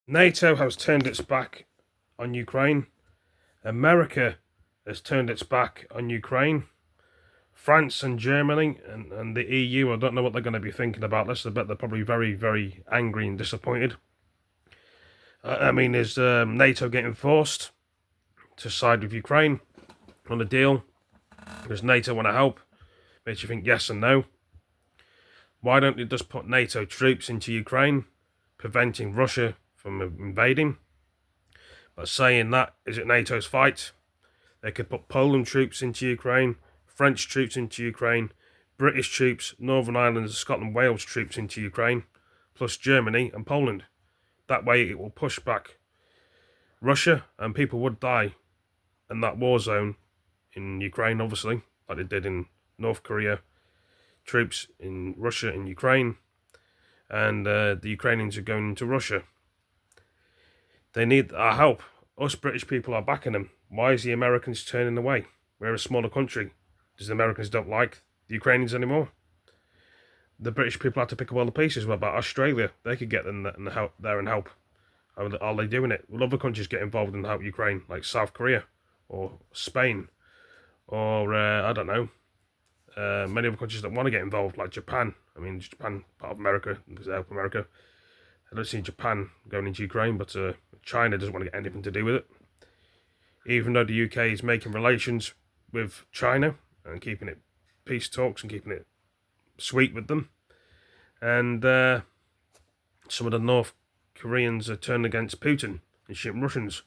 NATO has turned its back on Ukraine. America has turned its back on Ukraine. France and Germany and the EU, I don't know what they're going to be thinking about this. I bet they're probably very, very angry and disappointed. Is NATO getting forced to side with Ukraine on a deal? Does NATO want to help? Makes you think yes and no. Why don't they just put NATO troops into Ukraine, preventing Russia from invading? But saying that, is it NATO's fight? They could put Poland troops into Ukraine, French troops into Ukraine, British troops, Northern Ireland, Scotland, Wales troops into Ukraine, plus Germany and Poland. That way it will push back Russia, and people would die in that war zone in Ukraine, obviously, like they did in North Korea. Troops in Russia and Ukraine, and the Ukrainians are going into Russia. They need our help. Us British people are backing them. Why is the Americans turning away? We're a smaller country. Does the Americans don't like the Ukrainians anymore? The British people have to pick up all the pieces. What about Australia? They could get them and help there and help. Are they doing it? Will other countries get involved and help Ukraine, like South Korea or Spain, or I don't know, many other countries that want to get involved, like Japan. I mean, Japan, part of America, because they help America. I don't see Japan going into Ukraine, but China doesn't want to get anything to do with it. Even though the UK is making relations with China and keeping it peace talks and keeping it sweet with them. And some of the North Koreans are turning against Putin and shooting Russians.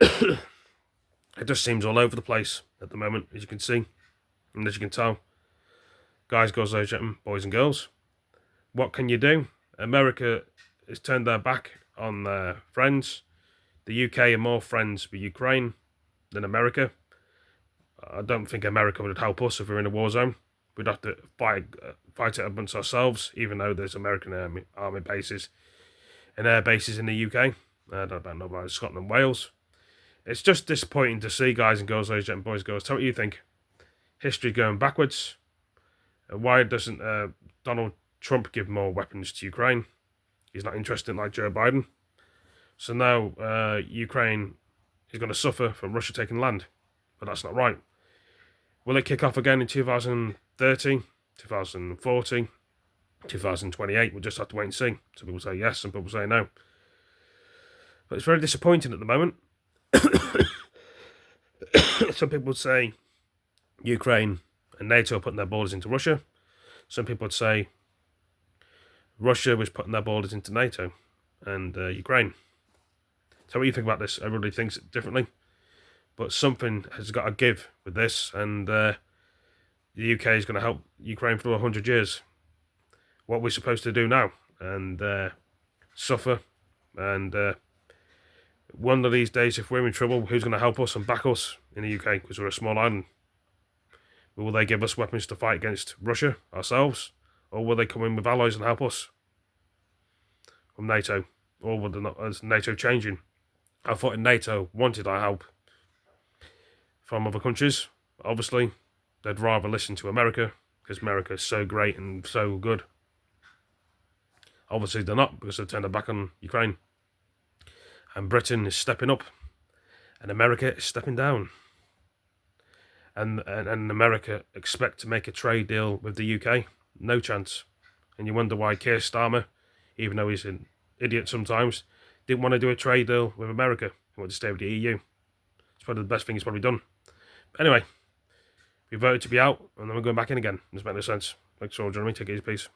It just seems all over the place at the moment, as you can see. And as you can tell, guys, girls, ladies and gentlemen, boys and girls, what can you do? America has turned their back on their friends. The UK are more friends with Ukraine than America. I don't think America would help us if we were in a war zone. We'd have to fight it amongst ourselves, even though there's American army bases and air bases in the UK. I don't know about Scotland and Wales. It's just disappointing to see, guys and girls, ladies and gentlemen, boys and girls. Tell me what you think. History going backwards. Why doesn't Donald Trump give more weapons to Ukraine? He's not interested like Joe Biden. So now Ukraine is going to suffer from Russia taking land. But that's not right. Will it kick off again in 2030, 2040, 2028? We'll just have to wait and see. Some people say yes, some people say no. But it's very disappointing at the moment. Some people would say Ukraine and NATO are putting their borders into Russia. Some people would say Russia was putting their borders into NATO and Ukraine. So what do you think about this? Everybody thinks it differently. But something has got to give with this, and the UK is going to help Ukraine for 100 years. What we're supposed to do now, and suffer, and one of these days, if we're in trouble, who's going to help us and back us in the UK, because we're a small island? Will they give us weapons to fight against Russia ourselves, or will they come in with allies and help us from NATO, or will they not, is NATO changing? I thought NATO wanted our help from other countries. Obviously, they'd rather listen to America, because America is so great and so good. Obviously, they're not, because they've turned their back on Ukraine. And Britain is stepping up, and America is stepping down. And America expect to make a trade deal with the UK. No chance. And you wonder why Keir Starmer, even though he's an idiot sometimes, didn't want to do a trade deal with America. He wanted to stay with the EU. It's probably the best thing he's probably done. But anyway, we voted to be out, and then we're going back in again. It doesn't make no sense. Thanks for all joining me. Take it easy, peace.